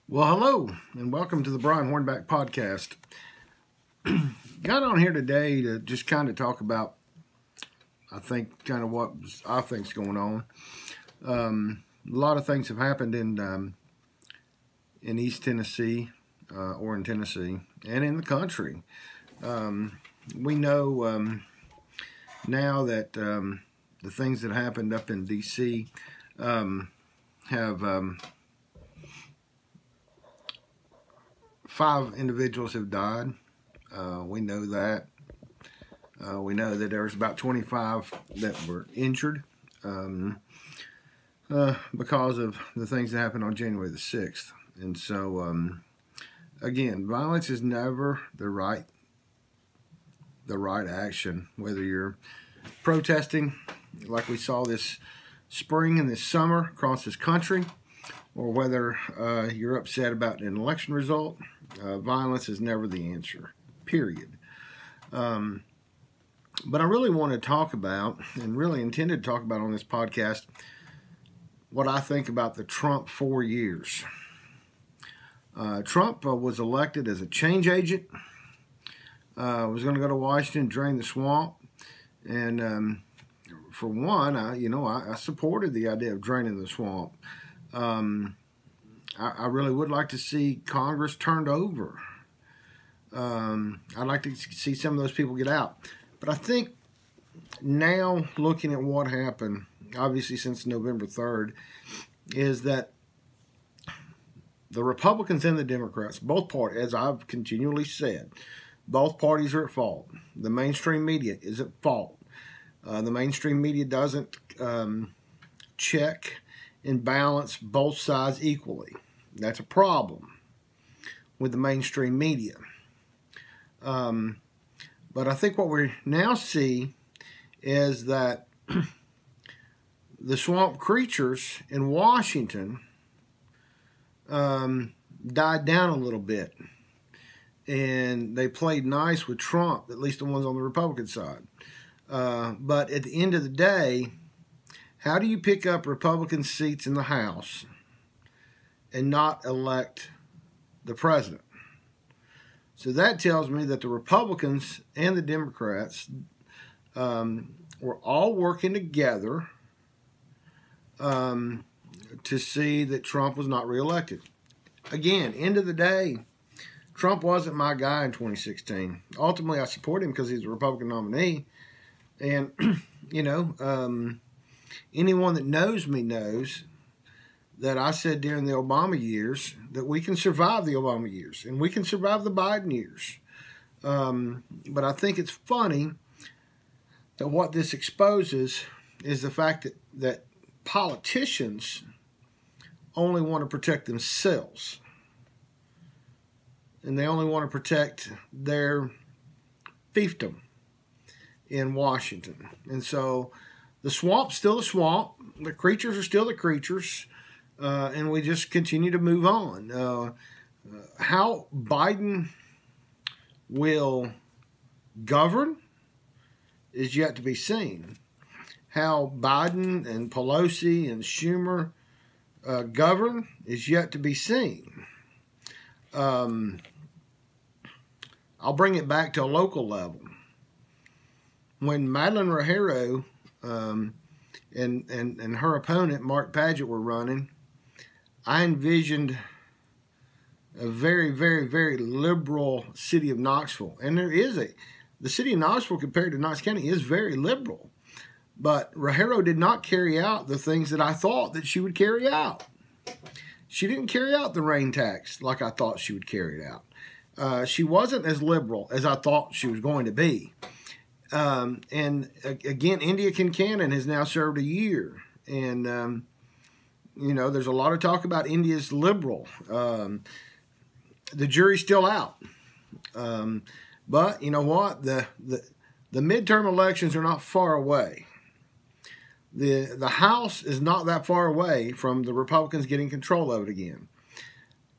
Well, hello, and welcome to the Hornback podcast. Got on here today to just kind of talk about, I think, kind of what I think's going on. A lot of things have happened in East Tennessee, or in Tennessee, and in the country. We know now that the things that happened up in D.C. have 5 individuals have died. We know that. We know that there was about 25 that were injured because of the things that happened on January the 6th. And so, again, violence is never the right action. Whether you're protesting, like we saw this spring and this summer across this country, or whether you're upset about an election result, violence is never the answer, period. But I really want to talk about, and really intended to talk about on this podcast, what I think about the Trump 4 years. Trump was elected as a change agent, was going to go to Washington, drain the swamp, and for one, I supported the idea of draining the swamp. I really would like to see Congress turned over. I'd like to see some of those people get out. But I think now, looking at what happened, obviously since November 3rd, is that the Republicans and the Democrats, both parties, as I've continually said, both parties are at fault. The mainstream media is at fault. The mainstream media doesn't check and balance both sides equally. That's a problem with the mainstream media. But I think what we now see is that the swamp creatures in Washington died down a little bit. And they played nice with Trump, at least the ones on the Republican side. But at the end of the day, how do you pick up Republican seats in the House and not elect the president? So that tells me that the Republicans and the Democrats were all working together to see that Trump was not reelected. Again, end of the day, Trump wasn't my guy in 2016. Ultimately, I support him because he's a Republican nominee. And, anyone that knows me knows that I said during the Obama years that we can survive the Obama years and we can survive the Biden years. But I think it's funny that what this exposes is the fact that politicians only want to protect themselves. And they only want to protect their fiefdom in Washington. And so the swamp's still the swamp. The creatures are still the creatures. And we just continue to move on. How Biden will govern is yet to be seen. How Biden and Pelosi and Schumer govern is yet to be seen. I'll bring it back to a local level. When Madeline Rogero and her opponent, Mark Padgett, were running, I envisioned a very, very, very liberal city of Knoxville. And the city of Knoxville compared to Knox County is very liberal. But Rogero did not carry out the things that I thought that she would carry out. She didn't carry out the rain tax like I thought she would carry it out. She wasn't as liberal as I thought she was going to be. And again, India Kincannon has now served a year. And, there's a lot of talk about India's liberal. The jury's still out. But you know what? The midterm elections are not far away. The House is not that far away from the Republicans getting control of it again.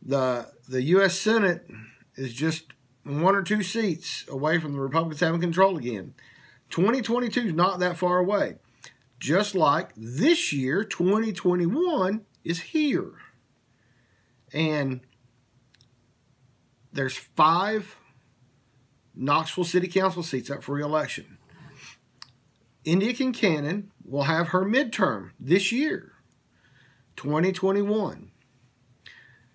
The U.S. Senate is just 1 or 2 seats away from the Republicans having control again. 2022 is not that far away. Just like this year, 2021 is here. And there's 5 Knoxville City Council seats up for re-election. India Kincannon will have her midterm this year, 2021.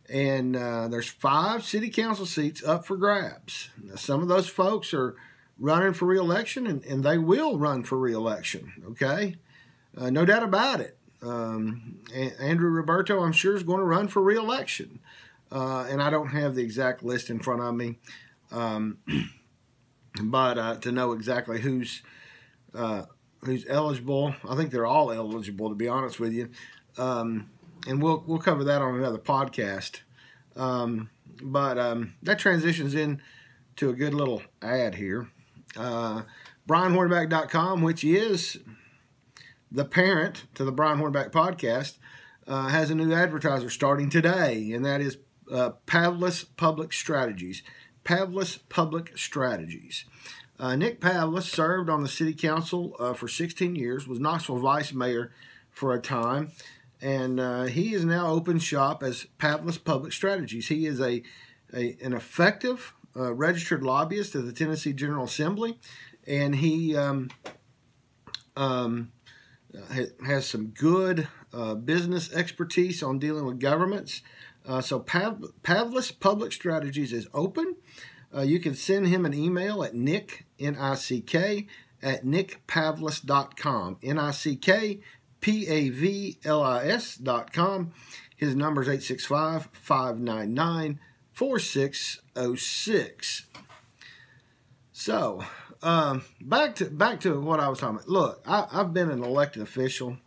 And there's 5 city council seats up for grabs. Now, some of those folks are running for re-election, and they will run for re-election, okay? No doubt about it. Andrew Roberto, I'm sure, is going to run for re-election. And I don't have the exact list in front of me. But to know exactly who's eligible, I think they're all eligible, to be honest with you. And we'll cover that on another podcast. That transitions in to a good little ad here. BrianHornback.com, which is the parent to the Brian Hornback podcast, has a new advertiser starting today, and that is Pavlis Public Strategies. Pavlis Public Strategies. Nick Pavlis served on the city council for 16 years, was Knoxville vice mayor for a time, and he is now open shop as Pavlis Public Strategies. He is an effective registered lobbyist at the Tennessee General Assembly, and he has some good business expertise on dealing with governments. So Pavlis Public Strategies is open. You can send him an email at Nick, N-I-C-K, at nickpavlis.com, nickpavlis.com. His number is 865-599-4606. So, back to what I was talking about. Look, I've been an elected official.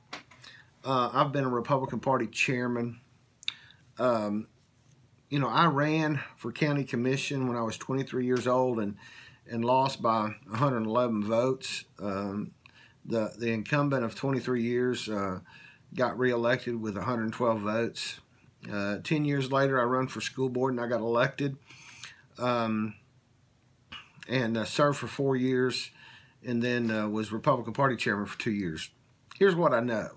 I've been a Republican Party chairman. I ran for county commission when I was 23 years old and lost by 111 votes. The incumbent of 23 years got reelected with 112 votes. 10 years later, I run for school board and I got elected. And served for 4 years, and then was Republican Party chairman for 2 years. Here's what I know.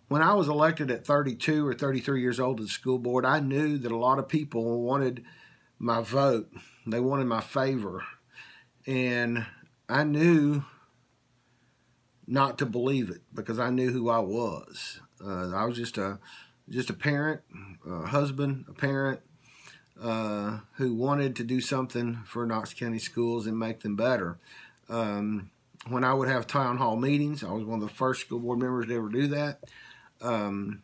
When I was elected at 32 or 33 years old to the school board, I knew that a lot of people wanted my vote. They wanted my favor. And I knew not to believe it because I knew who I was. I was just a parent, a husband, a parent, who wanted to do something for Knox County schools and make them better. When I would have town hall meetings, I was one of the first school board members to ever do that. I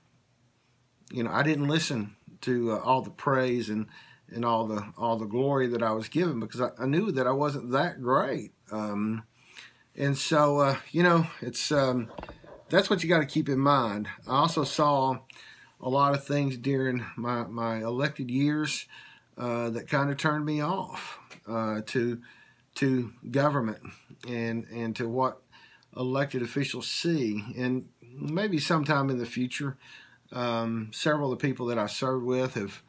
didn't listen to all the praise and all the glory that I was given because I knew that I wasn't that great. It's that's what you got to keep in mind. I also saw a lot of things during my elected years that kind of turned me off to government and to what elected officials see. And maybe sometime in the future, several of the people that I served with have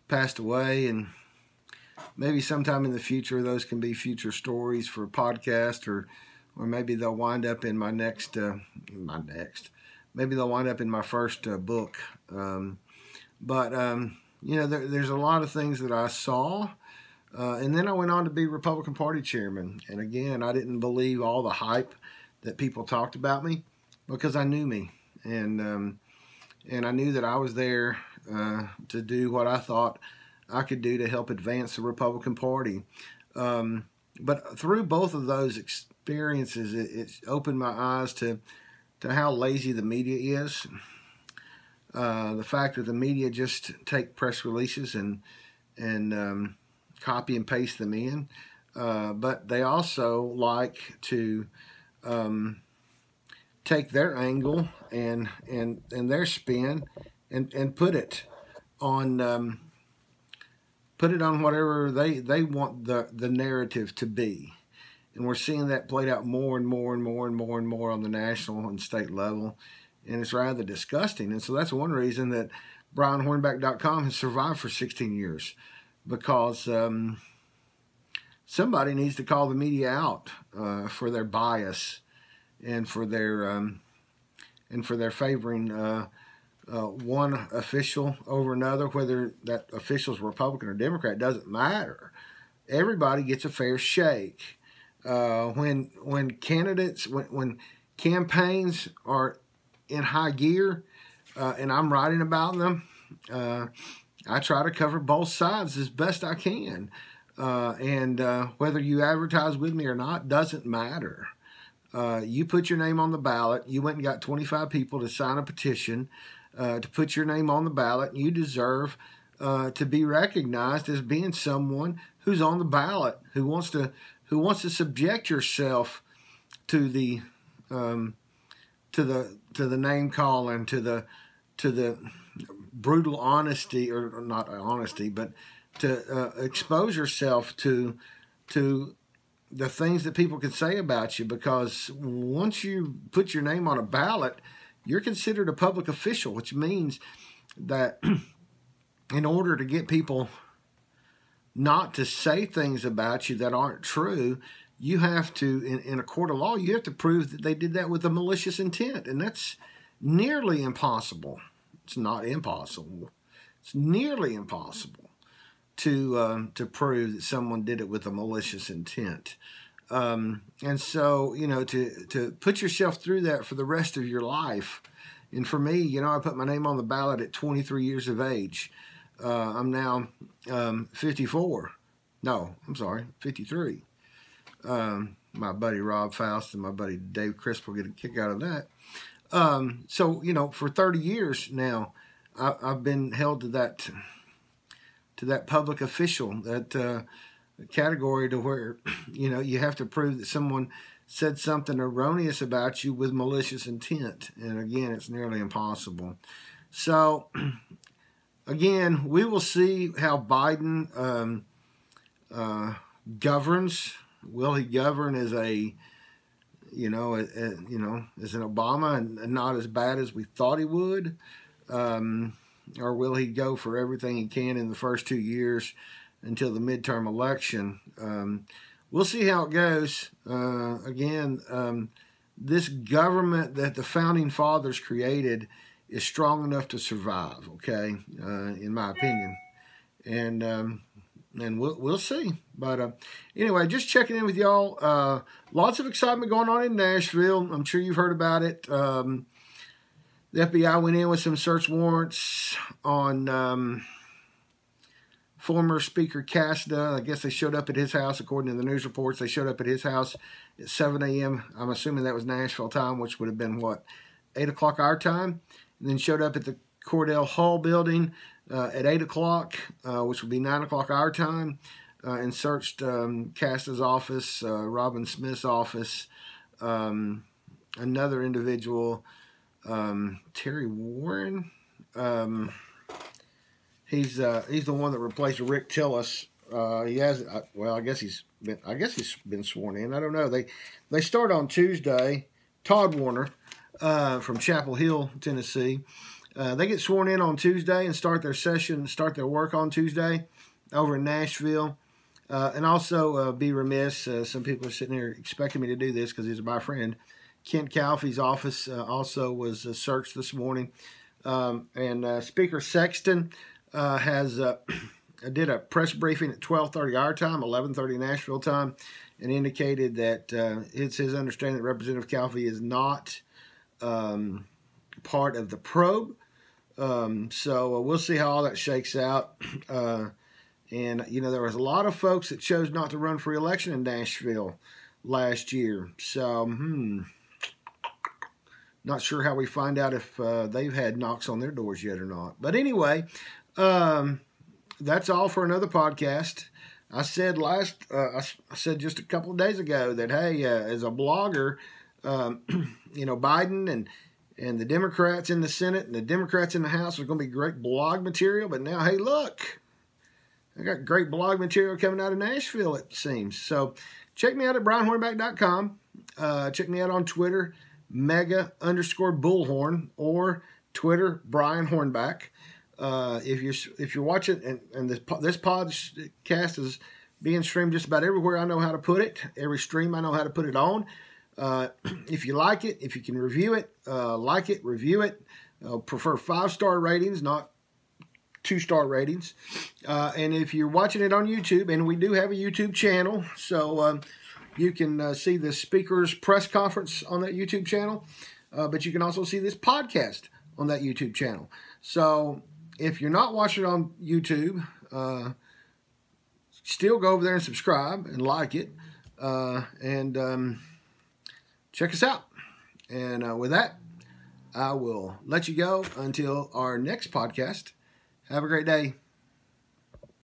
passed away, and maybe sometime in the future those can be future stories for a podcast, or maybe they'll wind up in maybe they'll wind up in my first book. There's a lot of things that I saw, and then I went on to be Republican Party chairman. And again, I didn't believe all the hype that people talked about me because I knew me, and I knew that I was there to do what I thought I could do to help advance the Republican Party. But through both of those experiences, it's opened my eyes to how lazy the media is. The fact that the media just take press releases and copy and paste them in, but they also like to take their angle and their spin and put it on whatever they want the narrative to be. And we're seeing that played out more and more and more and more and more on the national and state level. And it's rather disgusting. And so that's one reason that BrianHornback.com has survived for 16 years. Because somebody needs to call the media out for their bias and for their favoring one official over another, whether that official's Republican or Democrat, doesn't matter. Everybody gets a fair shake. When candidates, when campaigns are in high gear, and I'm writing about them, I try to cover both sides as best I can. And whether you advertise with me or not doesn't matter. You put your name on the ballot. You went and got 25 people to sign a petition to put your name on the ballot. You deserve to be recognized as being someone who's on the ballot, who wants to subject yourself to the name calling, to the brutal honesty, or not honesty, but to expose yourself to the things that people can say about you, because once you put your name on a ballot, you're considered a public official, which means that in order to get people not to say things about you that aren't true, you have to, in a court of law, you have to prove that they did that with a malicious intent, and that's nearly impossible. It's not impossible. It's nearly impossible to prove that someone did it with a malicious intent. And so, to put yourself through that for the rest of your life. And for me, I put my name on the ballot at 23 years of age. I'm now 54. No, I'm sorry, 53. My buddy Rob Faust and my buddy Dave Crisp will get a kick out of that. So, for 30 years now, I've been held to that public official, that category, to where, you have to prove that someone said something erroneous about you with malicious intent. And again, it's nearly impossible. So, again, we will see how Biden governs. Will he govern as as an Obama and not as bad as we thought he would? Or will he go for everything he can in the first 2 years until the midterm election? We'll see how it goes. This government that the Founding Fathers created is strong enough to survive, okay, in my opinion. And we'll see. But anyway, just checking in with y'all. Lots of excitement going on in Nashville. I'm sure you've heard about it. The FBI went in with some search warrants on former Speaker Casta. I guess they showed up at his house, according to the news reports. They showed up at his house at 7 a.m. I'm assuming that was Nashville time, which would have been, 8 o'clock our time. And then showed up at the Cordell Hall building at 8 o'clock, which would be 9 o'clock our time, and searched Casta's office, Robin Smith's office, another individual, Terry Warren. He's the one that replaced Rick Tillis. He has, I guess he's been sworn in. I don't know. They start on Tuesday. Todd Warner from Chapel Hill, Tennessee. They get sworn in on Tuesday and start their work on Tuesday over in Nashville. And also be remiss, some people are sitting here expecting me to do this because he's my friend. Kent Calfee's office also was searched this morning. And Speaker Sexton did a press briefing at 12:30 our time, 11:30 Nashville time, and indicated that it's his understanding that Representative Calfee is not part of the probe. So we'll see how all that shakes out. And, there was a lot of folks that chose not to run for re-election in Nashville last year. So, not sure how we find out if they've had knocks on their doors yet or not. But anyway, that's all for another podcast. I said I said just a couple of days ago that, hey, as a blogger, Biden and the Democrats in the Senate and the Democrats in the House are going to be great blog material. But now, hey, look, I got great blog material coming out of Nashville, it seems. So check me out at brianhornback.com. Check me out on Twitter, mega_bullhorn, or Twitter, Brian Hornback. If you're watching, and this podcast is being streamed just about everywhere I know how to put it. Every stream I know how to put it on. If you like it, if you can review it, like it, review it, prefer 5-star ratings, not 2-star ratings. And if you're watching it on YouTube, and we do have a YouTube channel, so you can see the speaker's press conference on that YouTube channel, but you can also see this podcast on that YouTube channel. So if you're not watching it on YouTube, still go over there and subscribe and like it, and check us out. And with that, I will let you go until our next podcast. Have a great day.